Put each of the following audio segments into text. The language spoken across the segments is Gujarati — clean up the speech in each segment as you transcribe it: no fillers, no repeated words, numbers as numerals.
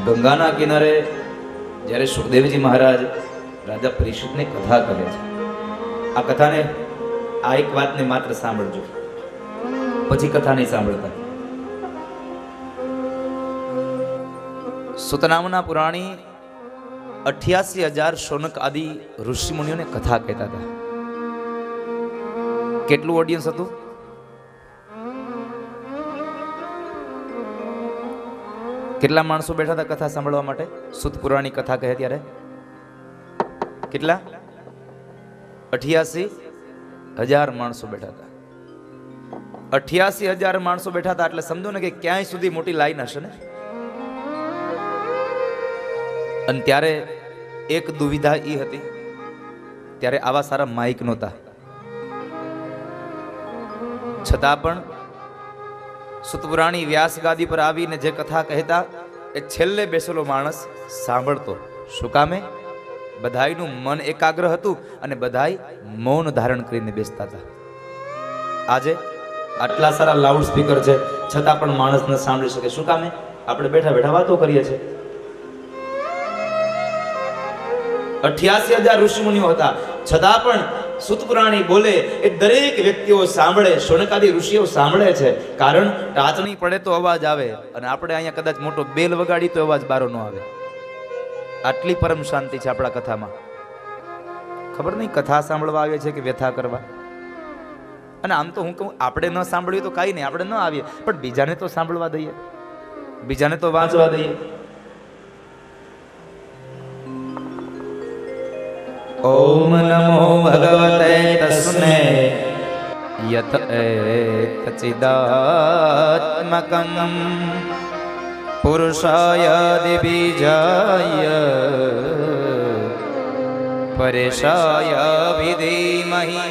ગંગાના કિનારે જ્યારે સુખદેવજી મહારાજ રાજા પરીક્ષિતને કથા કહે છે, આ કથાને આ એક વાતને માત્ર સાંભળજો, પછી કથા નહીં સાંભળતા. સુત નામના પુરાણી 88,000 શૌનક આદિ ઋષિ મુનિઓને કથા કહેતા હતા. કેટલું ઓડિયન્સ હતું? કેટલા માણસો બેઠા હતા કથા સાંભળવા માટે? સુત પુરાણી કથા કહે ત્યારે કેટલા? 88,000 માણસો બેઠા હતા. 88,000 માણસો બેઠા હતા એટલે સમજો ને કે ક્યાંય સુધી મોટી લાઈન હશે ને. અને ત્યારે એક દુવિધા એ હતી, ત્યારે આવા સારા માઇક નહોતા, છતાં પણ સુતપુરાણી વ્યાસ ગાદી પર આવીને જે કથા કહેતા એ છેલ્લે બેસેલો માણસ સાંભળતો. શું કામે? બધાયનું મન એકાગ્ર હતું અને બધાય મૌન ધારણ કરીને બેસતા હતા. આજે આટલા સારા લાઉડ સ્પીકર છે છતાં પણ માણસ ન સાંભળી શકે. શું કામે? આપણે બેઠા બેઠા વાતો કરીએ છીએ. 88,000 ઋષિ મુનિઓ હતા છતાં પણ સુતપુરાણી બોલે એ દરેક વ્યક્તિઓ સાંભળે, શૌનકાદી ઋષિઓ સાંભળે છે. કારણ ટાચણી પડે તો અવાજ આવે, અને આપણે અહીંયા કદાચ મોટો બેલ વગાડી તો અવાજ બારો ન આવે. આટલી પરમ શાંતિ છે આપણા કથામાં. ખબર નહીં કથા સાંભળવા આવે છે કે વ્યથા કરવા. અને આમ તો હું કહું, આપણે ન સાંભળીએ તો કાંઈ નહીં, આપણે ન આવીએ, પણ બીજાને તો સાંભળવા દઈએ, બીજાને તો વાંચવા દઈએ. ઓમ નમો ભગવતે તસ્મે યત એતચિદાત્મકં પુરુષાય દિબીજાય પરેશાય વિધીમહિ.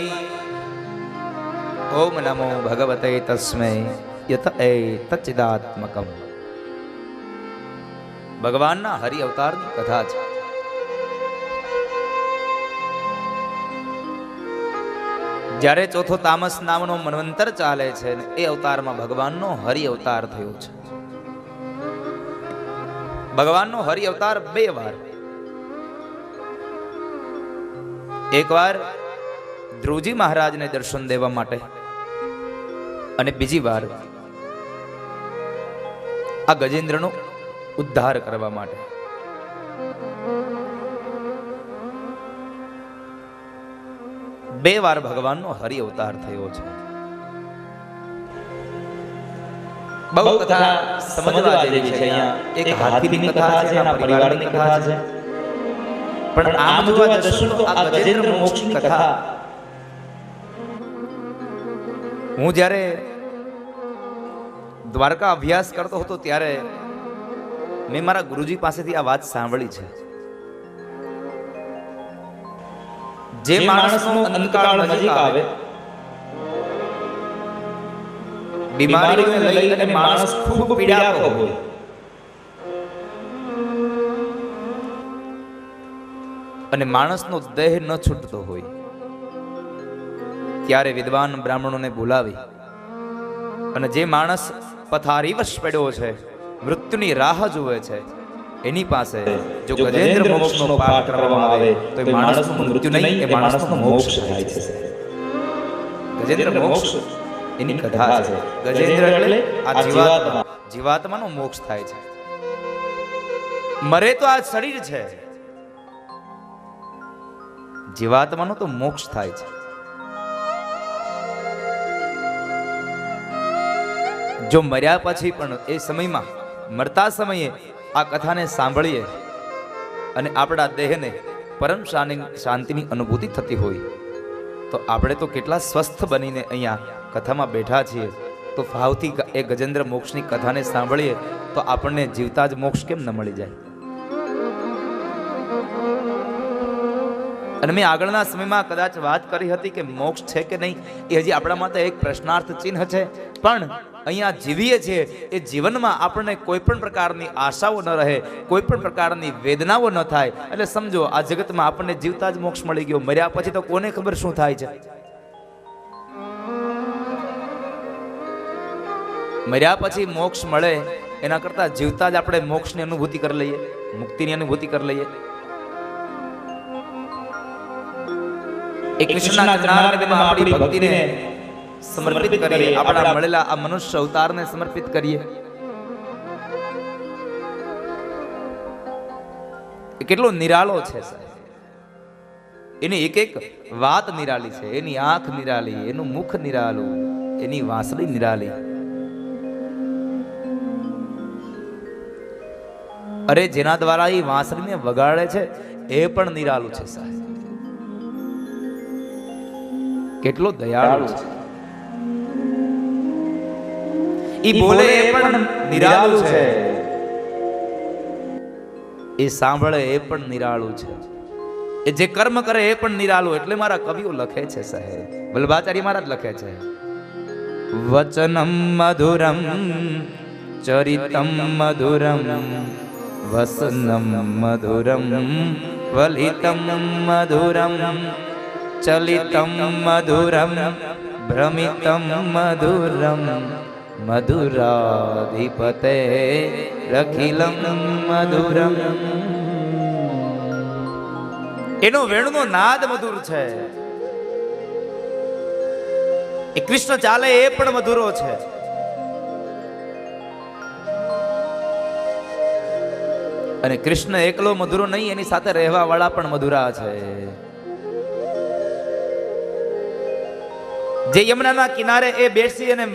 ઓમ નમો ભગવતે તસ્મે યત એતચિદાત્મકં. ભગવાનના હરિ અવતારની કથા છે. જ્યારે ચોથો તામસ નામનો મન્વંતર ચાલે છે ને એ અવતારમાં ભગવાનનો હરિ અવતાર થયો છે. ભગવાનનો હરિ અવતાર 2 વાર. એકવાર ધ્રુવજી મહારાજને દર્શન દેવા માટે, અને બીજી વાર આ ગજેન્દ્રનો ઉદ્ધાર કરવા માટે. બે વાર ભગવાનનો હરિ અવતાર થયો છે. બહુ કથા સમજવા જેવી છે. અહીંયા એક હાથીની કથા છે, એના પરિવારની કથા છે, પણ આમ જોવા જશું તો આ ગજેન્દ્ર મોક્ષની કથા. હું જ્યારે દ્વારકા અભ્યાસ કરતો હતો ત્યારે મેં મારા ગુરુજી પાસેથી આ વાત સાંભળી છે. જે માણસનો અંતકાળ નજીક આવે, બીમારીઓને લઈ અને માણસ ખૂબ પીડાતો હોય, અને માણસનો દેહ ન છૂટતો હોય, ત્યારે વિદ્વાન બ્રાહ્મણોને બોલાવી અને જે માણસ પથારીવશ પડ્યો છે, મૃત્યુની રાહ જુએ છે, એની પાસે જો ગજેન્દ્ર મોક્ષનો પાઠ કરવામાં આવે તો એ માણસનું મૃત્યુ નહીં, એ માણસનો મોક્ષ થાય છે. ગજેન્દ્ર મોક્ષ એની કથા છે. ગજેન્દ્ર એટલે આ જીવાત્માનો મોક્ષ થાય છે. મરે તો આ શરીર છે, જીવાત્માનો તો મોક્ષ થાય છે. જો મર્યા પછી પણ એ સમયમાં, મરતા સમયે આ કથાને સાંભળીએ અને આપણા દેહને પરમ શાંતિની અનુભૂતિ થતી હોય તો આપણે તો કેટલા સ્વસ્થ બનીને અહીંયા કથામાં બેઠા છીએ. તો ભાવથી એ ગજેન્દ્ર મોક્ષની કથાને સાંભળીએ તો આપણને જીવતા જ મોક્ષ કેમ ન મળી જાય. અને મેં આગળના સમયમાં કદાચ વાત કરી હતી કે મોક્ષ છે કે નહીં એ હજી આપણા માટે એક પ્રશ્નાર્થ ચિહ્ન છે. પણ અહીંયા જીવીએ છીએ એ જીવનમાં આપણને કોઈ પણ પ્રકારની આશાઓ ન રહે, કોઈ પણ પ્રકારની વેદનાઓ ન થાય. એટલે સમજો આ જગતમાં આપણને જીવતા જ મોક્ષ મળી ગયો. મર્યા પછી તો કોને ખબર શું થાય છે. મર્યા પછી મોક્ષ મળે એના કરતા જીવતા જ આપણે મોક્ષની અનુભૂતિ કરી લઈએ, મુક્તિની અનુભૂતિ કરી લઈએ. એ કૃષ્ણના ચરણારવિંદમાં આપણી ભક્તિને સમર્પિત કરીએ, આપણા મળેલા આ મનુષ્ય અવતારને સમર્પિત કરીએ. એ કેટલો નિરાળો છે સાહેબ. એની એક એક વાત નિરાળી છે, એની આંખ નિરાળી, એનું મુખ નિરાળું, એની વાંસળી નિરાળી. અરે જેના દ્વારા એ વાંસળીને વગાડે છે એ પણ નિરાળું છે સાહેબ. કેટલો દયાળુ છે. ઈ બોલે એ પણ નિરાળું છે, એ સાંભળે એ પણ નિરાળું છે, એ જે કર્મ કરે એ પણ નિરાળું. એટલે મારા કવિઓ લખે છે સાહેબ, વલ્લભાચાર્ય મહારાજ લખે છે, વચનમ મધુરમ ચરિતમ મધુરમ વસનમ મધુરમ વલિતમ મધુરમ ચલિતમ મધુરમ ભ્રમિતમ મધુરમ મધુરાધિપતે રખિલમ મધુરમ. એનો વેણુનો નાદ મધુર છે. એ કૃષ્ણ ચાલે એ પણ મધુરો છે. અને કૃષ્ણ એકલો મધુરો નહીં, એની સાથે રહેવા વાળા પણ મધુરા છે. જે યમુનાના કિનારે એ બેસી અને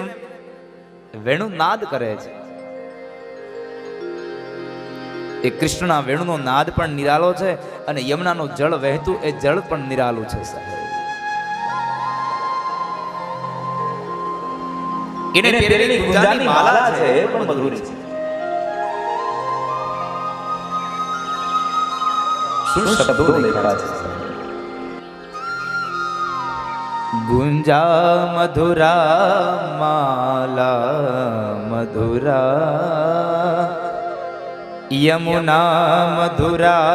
વેણુ નાદ કરે છે, એ કૃષ્ણના વેણુનો નાદ પણ નિરાલો છે. અને યમુનાનું જળ વહેતું એ જળ પણ નિરાલું છે સાહેબ. એને પહેરેલી ગુંજાની માલા છે એ પણ મધુર છે. શું શબ્દો લખ્યા છે. ગુંજા મધુરા માલા મધુરા યમુના મધુરા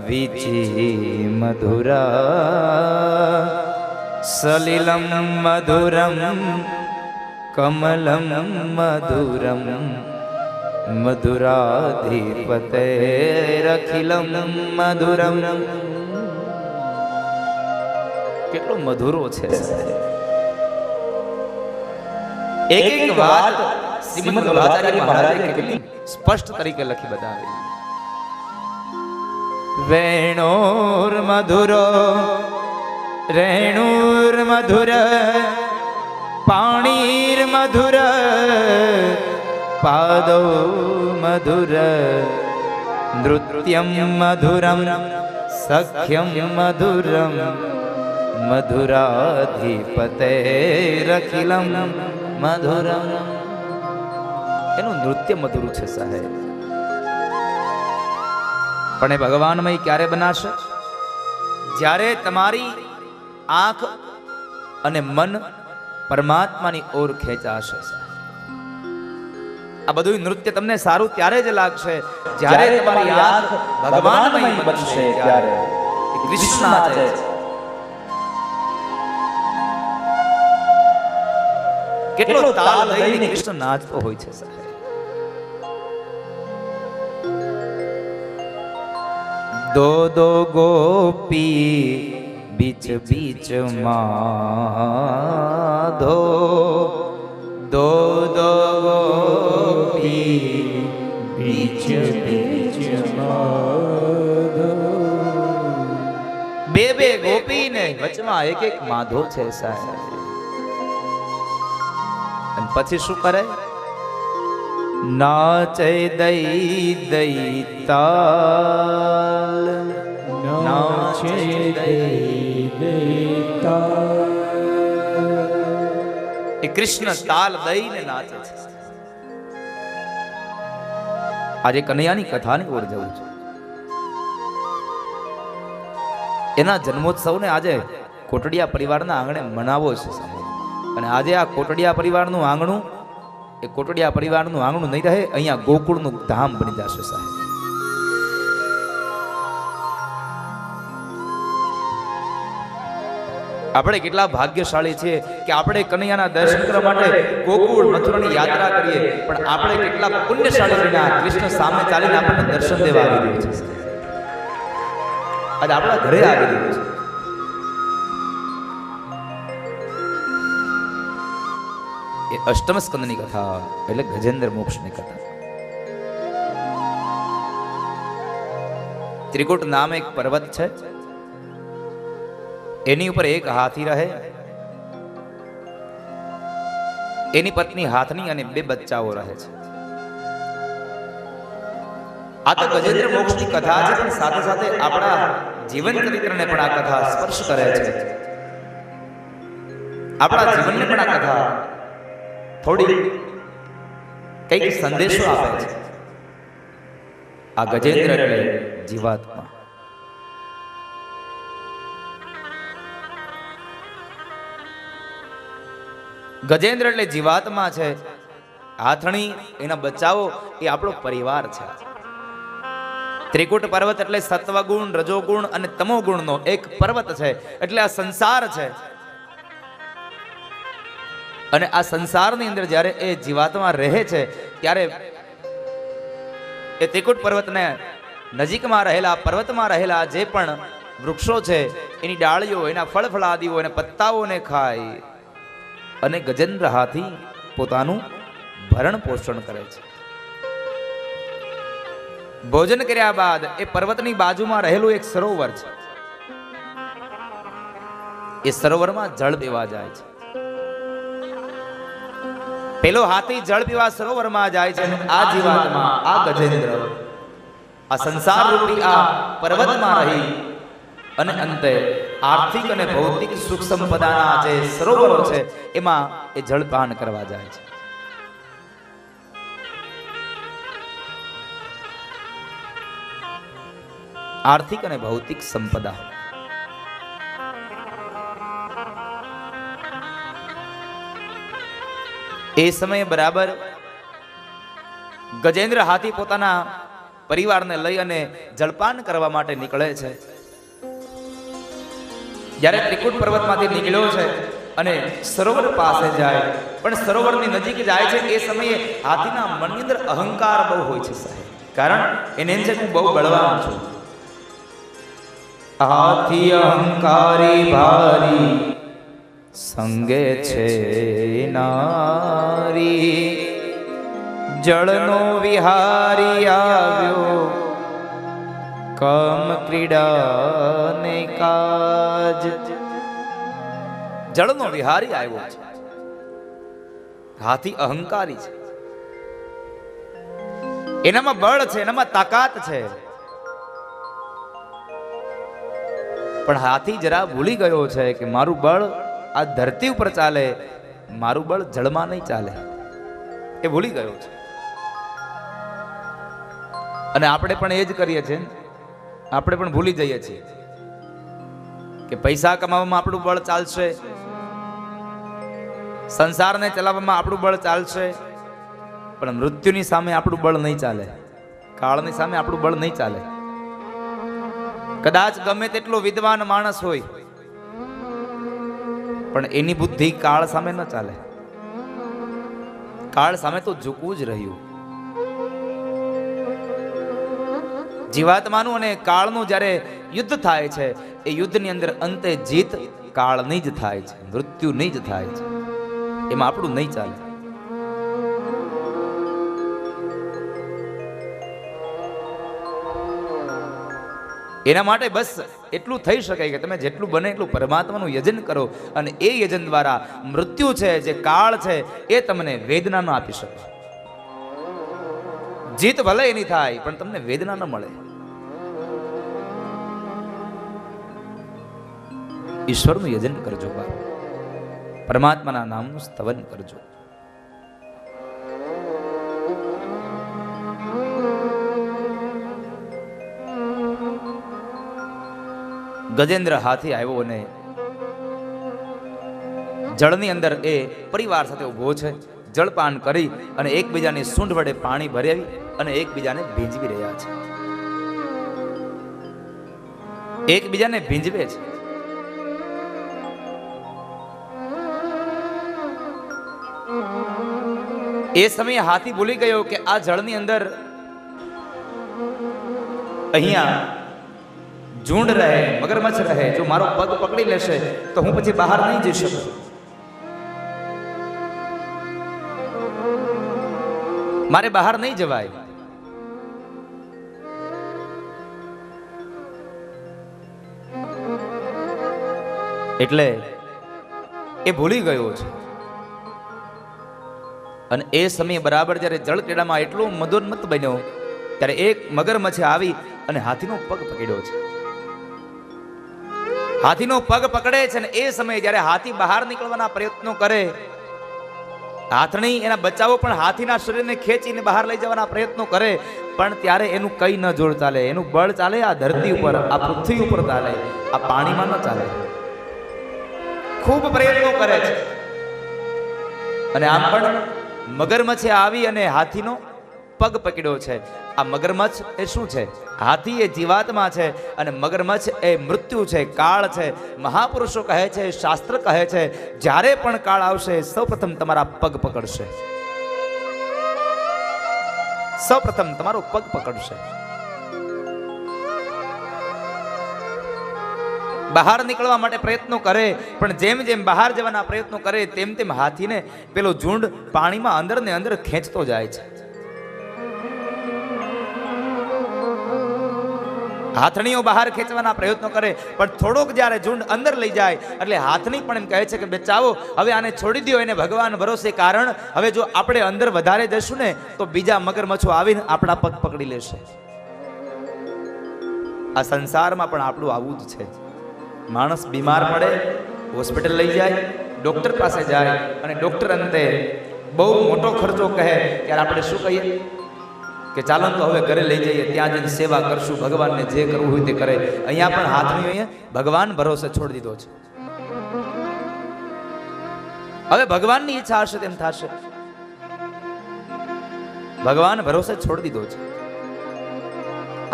વિચી મધુરા સલિલમ મધુરમ કમલમ મધુરમ મધુરાધિપતે રખિલમ મધુરમ. કેટલો મધુરો છે. એક એક વાત શ્રીમદ વલ્લભાચાર્ય મહારાજે કેટલી સ્પષ્ટ તરીકે લખી બતાવી. વેણોર મધુરો રેણુર મધુર પાણીર મધુર પાદો મધુર નૃત્યમ મધુરમ સખ્યમ મધુરમ મધુરાધિપતે રખિલમ મધુરમ. એનું નૃત્ય મધુર છે સાહેબ. પણ એ ભગવાનમય ક્યારે બનાશે? જ્યારે તમારી આંખ અને મન પરમાત્માની ઓર ખેંચાશે. આ બધું નૃત્ય તમને સારું ત્યારે જ લાગશે જ્યારે તમારી આંખ ભગવાનમય બનશે, ત્યારે કૃષ્ણ છે. કેટલો તાલ લઈને કૃષ્ણ નાચતો હોય છે સાહેબ. દો દો ગોપી બીચ બીચ માધો દો દો ગોપી બીચ બીચ માધો. બે બે ગોપી ને વચમાં એક એક માધો છે સાહેબ. અને પછી શું કરે? નાચે દઈ દઈ તાલ, નાચે દઈ દઈ તાલ. એ કૃષ્ણ તાલ દઈને નાચે છે. આજે કનૈયાની કથાની ઓર જવું છે. એના જન્મોત્સવને આજે કોટડિયા પરિવારના આંગણે મનાવો છે સાહેબ. અને આજે આ કોટડિયા પરિવારનું આંગણું એ કોટડિયા પરિવારનું આંગણું નહીં રહે, અહીંયા ગોકુળનું ધામ બની જશે સાહેબ. આપણે કેટલા ભાગ્યશાળી છીએ કે આપણે કનૈયાના દર્શન કરવા માટે ગોકુળ મથુરાની યાત્રા કરીએ, પણ આપણે કેટલા પુણ્યશાળી બન્યા, કૃષ્ણ સામે ચાલીને આપણને દર્શન દેવા આવી રહ્યું છે, આજે આપણા ઘરે આવી રહ્યું છે. એ અષ્ટમ સ્કંદની કથા એટલે ગજેન્દ્ર મોક્ષની કથા. ત્રિકુટ નામ એક પર્વત છે, એની ઉપર એક હાથી રહે, એની પત્ની હાથની અને 2 બચ્ચાઓ રહે છે. આ તો ગજેન્દ્ર મોક્ષની કથા છે, પણ સાથે સાથે આપણા જીવન ચરિત્રને પણ આ કથા સ્પર્શ કરે છે. આપણા જીવનને પણ આ કથા થોડી કઈક સંદેશો આપે છે. આ ગજેન્દ્ર એટલે જીવાત્મા. ગજેન્દ્ર એટલે જીવાત્મા છે. હાથણી એના બચ્ચાઓ એ આપણો પરિવાર છે. ત્રિકુટ પર્વત એટલે સત્વગુણ, રજોગુણ અને તમોગુણનો એક પર્વત છે, એટલે આ સંસાર છે. અને આ સંસારની અંદર જ્યારે એ જીવાત્મા રહે છે ત્યારે એ ત્રિકુટ પર્વતને નજીકમાં રહેલા, પર્વતમાં રહેલા જે પણ વૃક્ષો છે એની ડાળીઓ, એના ફળ ફળાદીઓ, એના પત્તાઓને ખાય અને ગજેન્દ્ર હાથી પોતાનું ભરણ પોષણ કરે છે. ભોજન કર્યા બાદ એ પર્વતની બાજુમાં રહેલું એક સરોવર છે, એ સરોવરમાં જળ પીવા જાય છે. પેલો હાથી જળ પીવા સરોવરમાં જાય છે અને આ જીવાત્મા, આ ગજેન્દ્ર આ સંસાર રૂપી આ પર્વતમાં રહી અને અંતે આર્થિક અને ભૌતિક સુખ સંપદાના જે સરોવરો છે એમાં એ જળપાન કરવા જાય છે. આર્થિક અને ભૌતિક સંપદા. એ સમયે બરાબર ગજેન્દ્ર હાથી પોતાના પરિવારને લઈ અને જળપાન કરવા માટે નીકળે છે. જ્યારે ત્રિકુટ પર્વતમાંથી નીકળ્યો છે અને સરોવર પાસે જાય, પણ સરોવરની નજીક જાય છે એ સમયે હાથીના મનની અંદર અહંકાર બહુ હોય છે સાહેબ. કારણ એને એમ છે કે હું બહુ બળવાન છું. હાથી અહંકારી ભારી સંગે છે નારી, જળનો વિહારી આવ્યો કમ ક્રીડા ને કાજ. જળનો વિહારી આવ્યો છે. હાથી અહંકારી છે, એનામાં બળ છે, એનામાં તાકાત છે, પણ હાથી જરા ભૂલી ગયો છે કે મારું બળ આ ધરતી ઉપર ચાલે, મારું બળ જળમાં નહીં ચાલે. એ ભૂલી ગયો છે. અને આપણે પણ એ જ કરીએ છીએ. આપણે પણ ભૂલી જઈએ છીએ કે પૈસા કમાવામાં આપણું બળ ચાલશે, સંસારને ચલાવવામાં આપણું બળ ચાલશે, પણ મૃત્યુની સામે આપણું બળ નહીં ચાલે, કાળની સામે આપણું બળ નહીં ચાલે. કદાચ ગમે તેટલો વિદ્વાન માણસ હોય પણ એની બુદ્ધિ કાળ સામે ન ચાલે. કાળ સામે તો ઝૂકવું જ રહ્યું. જીવાત્માનું અને કાળનું જ્યારે યુદ્ધ થાય છે એ યુદ્ધની અંદર અંતે જીત કાળની જ થાય છે, મૃત્યુની જ થાય છે. એમાં આપણું નહીં ચાલે. એના માટે બસ એટલું થઈ શકે કે તમે જેટલું બને એટલું પરમાત્માનું યજન કરો, અને એ યજન દ્વારા મૃત્યુ છે, જે કાળ છે, એ તમને વેદના ન આપી શકે. જીત ભલે એની થાય પણ તમને વેદના ન મળે. ઈશ્વરનું યજન કરજો, પરમાત્માના નામનું સ્તવન કરજો. ગજેન્દ્ર હાથી આવ્યો અને જળની અંદર એ પરિવાર સાથે ઉભો છે. જળપાન કરી અને એકબીજાની સૂંઢ વડે પાણી ભરાવી અને એકબીજાને ભીંજવી રહ્યા છે. એકબીજાને ભીંજવે છે. એ સમયે હાથી ભૂલી ગયો કે આ જળની અંદર અહીંયા ઝુંડ રહે, મગરમચ્છ રહે, જો મારો પગ પકડી લેશે તો હું પછી બહાર નહીં જઈ શકું. મારે બહાર નહીં જવાય. એટલે એ ભૂલી ગયો છે. અને એ સમયે બરાબર જ્યારે જળક્રીડામાં એટલો મદોન્મત્ત બન્યો ત્યારે એક મગરમચ્છે આવી અને હાથીનો પગ પકડ્યો છે. હાથીનો પગ પકડે છે ને એ સમયે જ્યારે હાથી બહાર નીકળવાના પ્રયત્નો કરે, હાથણી એના બચ્ચાઓ પણ હાથીના શરીરને ખેંચીને બહાર લઈ જવાના પ્રયત્નો કરે, પણ ત્યારે એનું કઈ ન જોર ચાલે. એનું બળ ચાલે આ ધરતી ઉપર, આ પૃથ્વી ઉપર ચાલે, આ પાણીમાં ન ચાલે. ખૂબ પ્રયત્નો કરે છે. અને આમ પણ મગરમચ્છે આવી અને હાથીનો પગ પકડ્યો છે. આ મગરમચ્છ એ શું છે? હાથી એ જીવાત્મા છે અને મગરમચ્છ એ મૃત્યુ છે, કાળ છે. મહાપુરુષો કહે છે, શાસ્ત્ર કહે છે, જ્યારે પણ કાળ આવશે સૌપ્રથમ તમારા પગ પકડશે. સૌપ્રથમ તમારો પગ પકડશે. બહાર નીકળવા માટે પ્રયત્નો કરે, પણ જેમ જેમ બહાર જવાના પ્રયત્નો કરે તેમ તેમ હાથીને પેલો ઝુંડ પાણીમાં અંદર ને અંદર ખેંચતો જાય છે. હાથણીઓ બહાર ખેંચવાના પ્રયત્નો કરે, પણ થોડોક જ્યારે ઝુંડ અંદર લઈ જાય એટલે હાથણી પણ એમ કહે છે કે બચાવો, હવે આને છોડી દો, એને ભગવાન ભરોસે. કારણ હવે જો આપણે અંદર વધારે જશું ને તો બીજા મગરમચ્છો આવીને આપણા પગ પકડી લેશે. આ સંસારમાં પણ આપણું આવું જ છે. માણસ બીમાર પડે, હોસ્પિટલ લઈ જાય, ડોક્ટર પાસે જાય અને ડોક્ટર અંતે બહુ મોટો ખર્ચો કહે ત્યારે આપણે શું કહીએ કે ચાલો તો હવે ઘરે લઈ જઈએ, ત્યાં જઈને સેવા કરશું, ભગવાનને જે કરવું હોય તે કરે. અહીંયા પણ હાથની અહીંયા ભગવાન ભરોસે છોડી દીધો છે. હવે ભગવાનની ઈચ્છા હશે તેમ થશે. ભગવાન ભરોસે છોડી દીધો છે.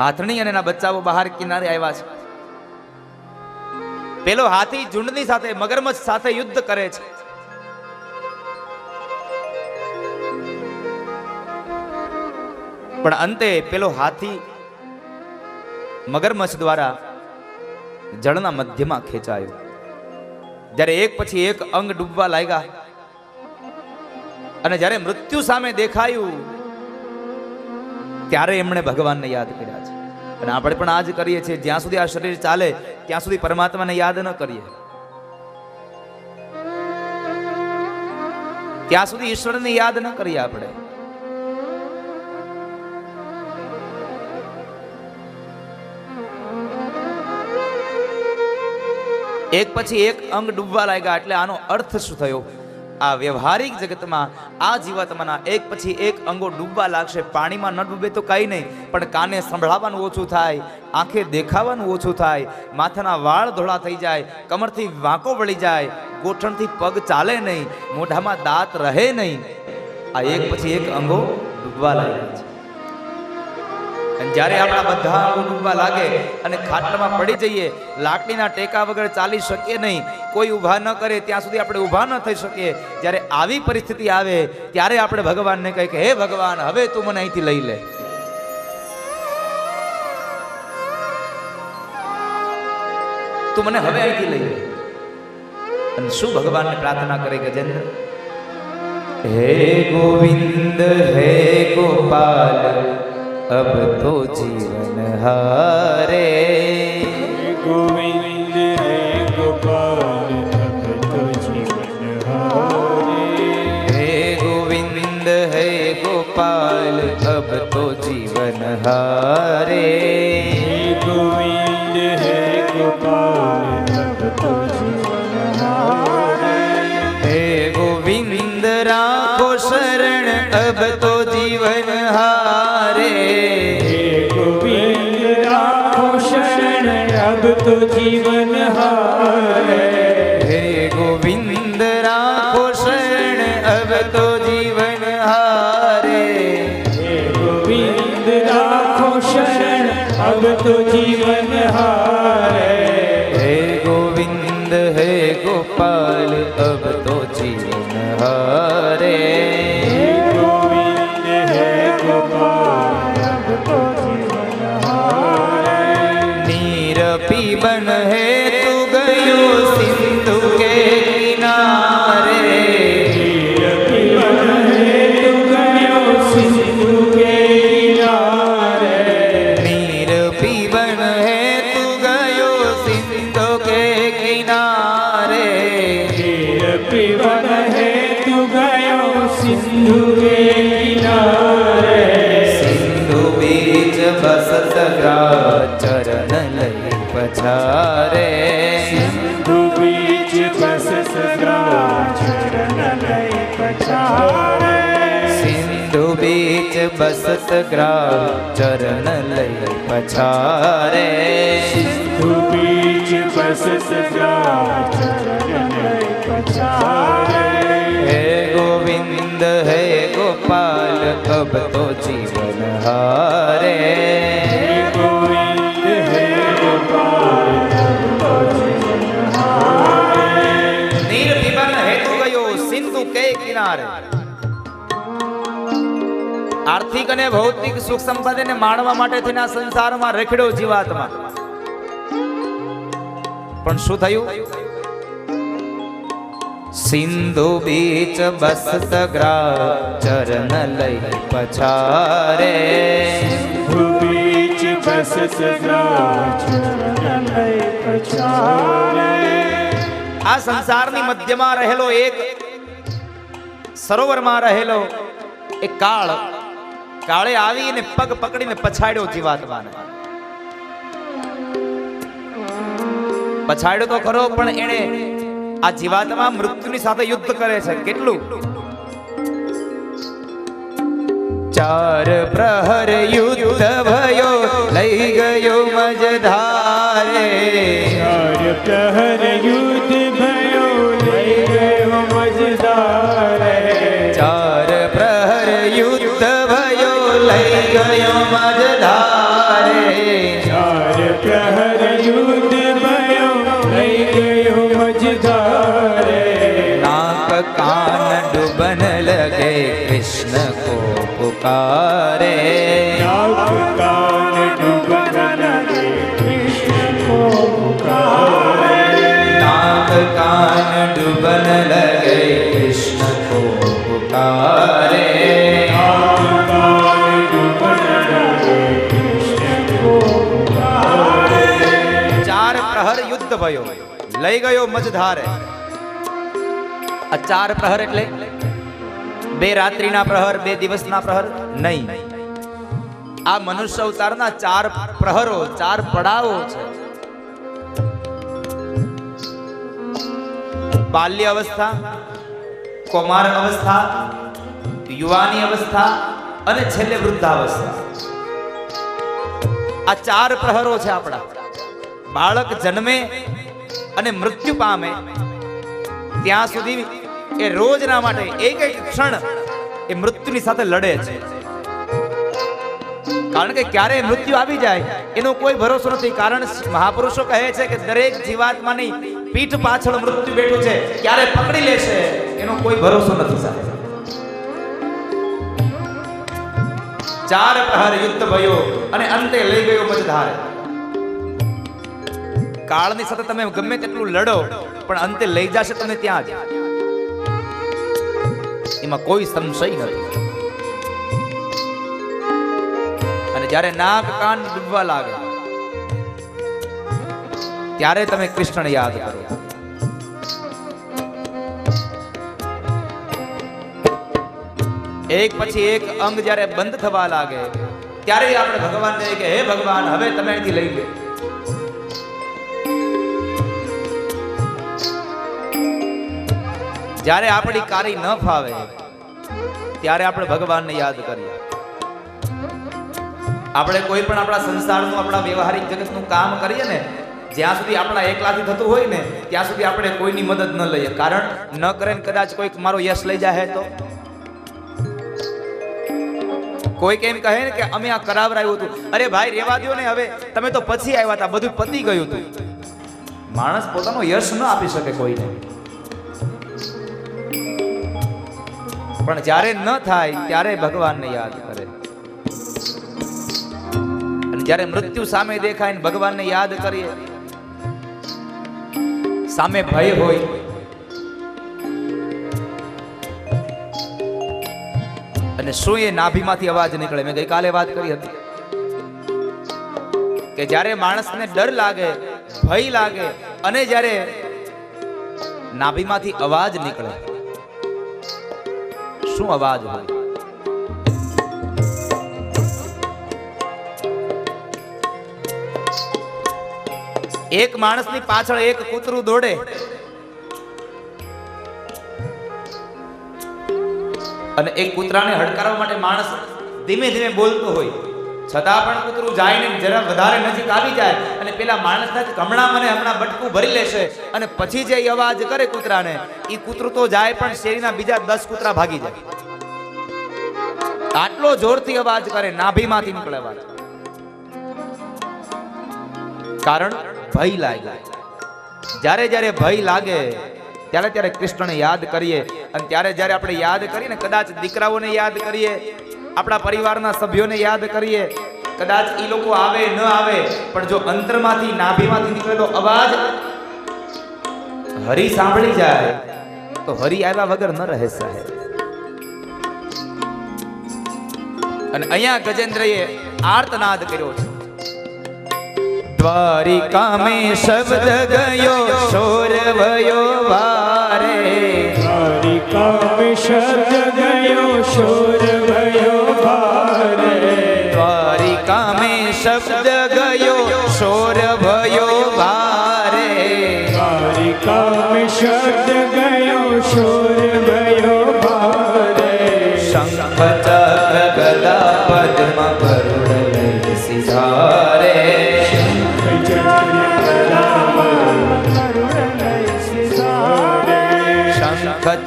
હાથણી અને એના બચ્ચાઓ બહાર કિનારે આવ્યા છે. પેલો હાથી ઝુંડની સાથે, મગરમચ્છ સાથે યુદ્ધ કરે છે. પણ અંતે પેલો હાથી મગરમચ્છ દ્વારા જળના મધ્યમાં ખેંચાયો. જ્યારે એક પછી એક અંગ ડૂબવા લાગ્યા અને જ્યારે મૃત્યુ સામે દેખાયું ત્યારે એમણે ભગવાનને યાદ કર્યા છે. અને આપણે પણ આજ કરીએ છીએ. જ્યાં સુધી આ શરીર ચાલે ત્યાં સુધી પરમાત્માને યાદ ન કરીએ, ત્યાં સુધી ઈશ્વરને યાદ ન કરીએ. આપણે એક પછી એક અંગ ડૂબવા લાગ્યા. એટલે આનો અર્થ શું થયો? આ વ્યવહારિક જગતમાં આ જીવાત્માના એક પછી એક અંગો ડૂબવા લાગશે. પાણીમાં ન ડૂબે તો કઈ નહીં, પણ કાને સંભળાવાનું ઓછું થાય, આંખે દેખાવાનું ઓછું થાય, માથાના વાળ ધોળા થઈ જાય, કમરથી વાંકો વળી જાય, ગોઠણથી પગ ચાલે નહીં, મોઢામાં દાંત રહે નહીં. આ એક પછી એક અંગો ડૂબવા લાગ્યા છે. અને જ્યારે આપણા બધા અંગો ડૂબવા લાગે અને ખાટલામાં પડી જઈએ, લાકડીના ટેકા વગર ચાલી શકીએ નહીં, કોઈ ઊભા ન કરે ત્યાં સુધી આપણે ઊભા ન થઈ શકીએ. જ્યારે આવી પરિસ્થિતિ આવે ત્યારે આપણે ભગવાનને કહીએ કે હે ભગવાન, હવે તું મને અહીંથી લઈ લે. તું મને હવે અહીંથી લઈ લે. અને શું ભગવાનને પ્રાર્થના કરે ગજેન્દ્ર? હે ગોવિંદ હે ગોપાલ अब तो जीवन हारे. गोविंद है गोपाल अब तो जीवन हारे. हे गोविंद है गोपाल अब तो जीवन हारे. गोविंद है गोपाल अब तो जीवन हारे. हे गोविंद राखो शरण अब तो जीवन हारे. गोविंद राखो शरण अब तो जीवन हारे. हे गोविंद राखो शरण अब तो जीवन हारे. हे गोविंद राखो शरण अब तो जीवन हारे. हे गोविंद हे गोपाल अब तो जीवन हारे. બીચ બસત ગ્રામ ચરણ લઈ પછારે સિંધુ બીચ બસત ગ્રામ ચરણ લઈ પછારે હે ગોવિંદ હે ગોપાલ કબ તો જીવન હારે હે ગોવિંદ હે ગોપાલ કબ તો જીવન હારે નીર વિમન હેતુ ગયો સિંધુ કે કિનારે આર્થિક અને ભૌતિક સુખ સંપત્તિને માણવા માટે થઈને આ સંસારમાં રખડ્યો જીવાત્મા પણ શું થયું સિંધુ બીચ બસત ગ્રામ ચરણ લઈ પછારે સિંધુ બીચ બસત ગ્રામ ચરણ લઈ પછારે આ સંસારની મધ્યમાં રહેલો એક સરોવરમાં રહેલો એક કાળે આવીને પગ પકડીને પછાડ્યો જીવાત્માને પછાડ્યો તો ખરો પણ એને આ જીવાત્મા મૃત્યુની સાથે યુદ્ધ કરે છે કેટલું ચાર પ્રહર યુદ્ધ ભયો લઈ ગયો મજધારે ચાર પ્રહર યુદ્ધ ભયો લઈ ગયો મજધારે ચાર પ્રહર યુદ્ધ ભયો લઈ ગયો મજધારે ચાર પ્રહર યુદ્ધ ભયો લઈ ગયો મજધારે नाक कान डुबन लगे कृष्ण को पुकारे नाक कान डूबन लगे कृष्ण को पुकारे नाक कान डुबन लगे कृष्ण को पुकारे नाक कान डूबन लगे कृष्ण को पुकारे चार प्रहर युद्ध भयो लई गयो मझधारे आ चार प्रहर એટલે બે રાત્રિના પ્રહર બે દિવસના પ્રહર નહીં આ મનુષ્ય અવતારના ચાર પ્રહરો ચાર પડાવો છે બાલ્ય અવસ્થા કૌમાર અવસ્થા યુવાની અવસ્થા અને છેલ્લે વૃદ્ધાવસ્થા આ ચાર પ્રહરો છે આપણા બાળક જન્મે અને મૃત્યુ પામે ત્યાં સુધી એ રોજના માટે એક એક ક્ષણ એ મૃત્યુની સાથે લડે છે કારણ કે ક્યારે મૃત્યુ આવી જાય એનો કોઈ ભરોસો નથી કારણ મહાપુરુષો કહે છે કે દરેક જીવાત્માની પીઠ પાછળ મૃત્યુ બેઠું છે ક્યારે પકડી લેશે એનો કોઈ ભરોસો નથી સાહેબ ચાર પ્રહર યુદ્ધ ભયો અને અંતે લઈ ગયો મજધારે કાળની સાથે તમે ગમે તેટલું લડો પણ અંતે લઈ જશે તમે ત્યાં જ એમાં કોઈ સંશય નથી અને જ્યારે નાક કાન ડૂબવા લાગે ત્યારે તમે કૃષ્ણને યાદ કરો એક પછી એક અંગ જ્યારે બંધ થવા લાગે ત્યારે આપણે ભગવાનને કે હે ભગવાન હવે તમે અહીંથી લઈ લો જ્યારે આપણી કાર્ય ન ફાવે ત્યારે આપણે ભગવાનને યાદ કરીએ આપણે કોઈ પણ આપણા સંસારનું આપણા વ્યવહારિક જગતનું કામ કરીએ ને જ્યાં સુધી આપણા એકલાથી થતું હોય ને ત્યાં સુધી આપણે કોઈની મદદ ન લઈએ કારણ ન કરે ને કદાચ કોઈક મારો યશ લઈ જાય તો કોઈક એમ કહે ને કે અમે આ કરાવરાયું હતું અરે ભાઈ રેવા દો ને હવે તમે તો પછી આવ્યા હતા બધું પતી ગયું હતું માણસ પોતાનો યશ ન આપી શકે કોઈને પણ જ્યારે ન થાય ત્યારે ભગવાનને યાદ કરે અને જ્યારે મૃત્યુ સામે દેખાય ને ભગવાનને યાદ કરીએ સામે ભય હોય અને શું એ નાભીમાંથી અવાજ નીકળે મેં ગઈકાલે વાત કરી હતી કે જ્યારે માણસને ડર લાગે ભય લાગે અને જ્યારે નાભીમાંથી અવાજ નીકળે શું અવાજ હોય એક માણસની પાછળ એક કૂતરું દોડે અને એક કૂતરાને હડકારવા માટે માણસ ધીમે ધીમે બોલતો હોય, છતાં પણ કૂતરું જાય ને જરા વધારે નજીક આવી જાય અને પેલા માણસના હમણાં બટકું ભરી લેશે અને પછી જે અવાજ કરે કૂતરાને, એ કૂતરું તો જાય પણ શેરીના બીજા 10 કૂતરા ભાગી જાય. આટલો જોરથી અવાજ કરે, નાભીમાંથી નીકળે અવાજ. કારણ ભય લાગે. જ્યારે જ્યારે ભય લાગે ત્યારે ત્યારે કૃષ્ણને યાદ કરીએ. અને ત્યારે જ્યારે આપણે યાદ કરીએ, કદાચ દીકરાઓને યાદ કરીએ, આપણા પરિવારના સભ્યોને યાદ કરીએ, કદાચ એ લોકો આવે ન આવે, પણ જો અંતરમાંથી નાભીમાંથી નીકળેલો અવાજ હરિ સાંભળી જાય તો હરિ આવ્યા વગર ન રહે સાહેબ. અને અહીંયા ગજેન્દ્રએ આર્તનાદ કર્યો છે. દ્વારિકા में शब्द गयो शोर भयो वारे, द्वारिका में शब्द गयो शोर भयो भारे, द्वारिका में शब्द गयो शोर भयो वारे, द्वारिका में शब्द गयो शोर भयो भारे, शंख चक्र गदा पद्म गरुड़ लय सिधारे, शंख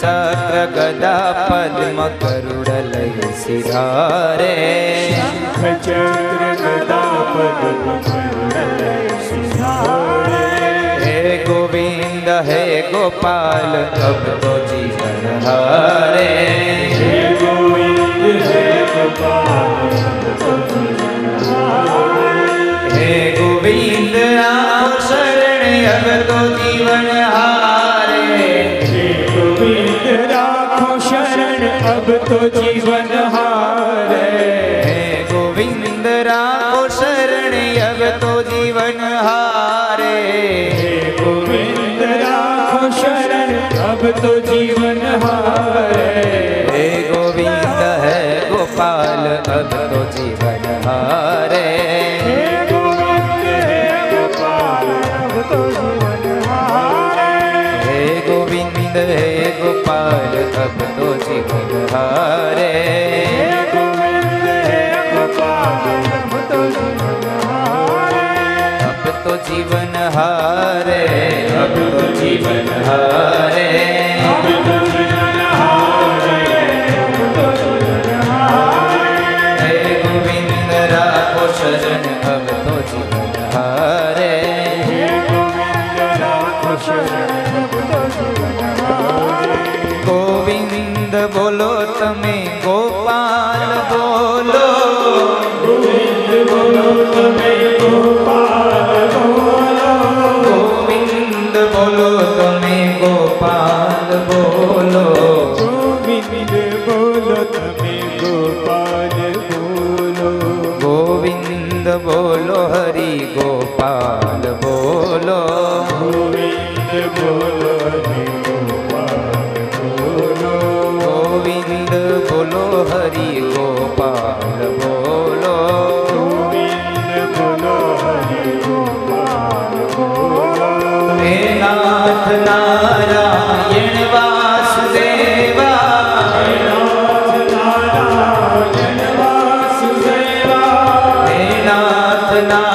चक्र गदा पद्म गरुड़ लय सिधारे, चक्र गदा पद्म गरुड़ लय सिधारे, हे गोविंद हे गोपाल अब तो जीवन हारे, हे गोविंद हे गोपाल हे गोविंद राम शरण अब तो जीवन हारे, हे गोविंद राखो शरण अब तो जीवन हारे, हे गोविंद राम शरण अब तो जीवन हारे, हे गोविंद राखो शरण अब तो जीवन हारे, हे गोविंद है गोपाल अब तो जीवन हारे, हे गोविंद हे गोपाल अब तो जीवन हारे, हे गोविंद है गोपाल अब तो जीवन हारे, हे गोविंद हे गोपाल अब तो जीवन हारे, अब तो जीवन हारे, अब तो जीवन हारे, अब तो जीवन हारे, अब तो जीवन हारे, हे गोविंद राखो शरण अब तो जीवन हारे, हे गोविंद राखो शरण अब तो जीवन हारे, गोविंद बोलो तमे गोपाल बोलो, गोविंद बोलो तुम्हें गोपाल बोलो, गोविंद बोलो तमे गोपाल बोलो, गोविंद बोलो तुम्हें गोपाल बोलो, गोविंद बोलो हरि गोपाल बोलो, गोविंद बोलो हरि गोपाल बोलो, गोविंद बोलो हरि गोपाल बोलो, गोविंद बोलो हरि गोपाल बोलो, हे नाथ नारायण वासुदेवा, नाथ नारायण वासुदेवा, हे नाथ नारायण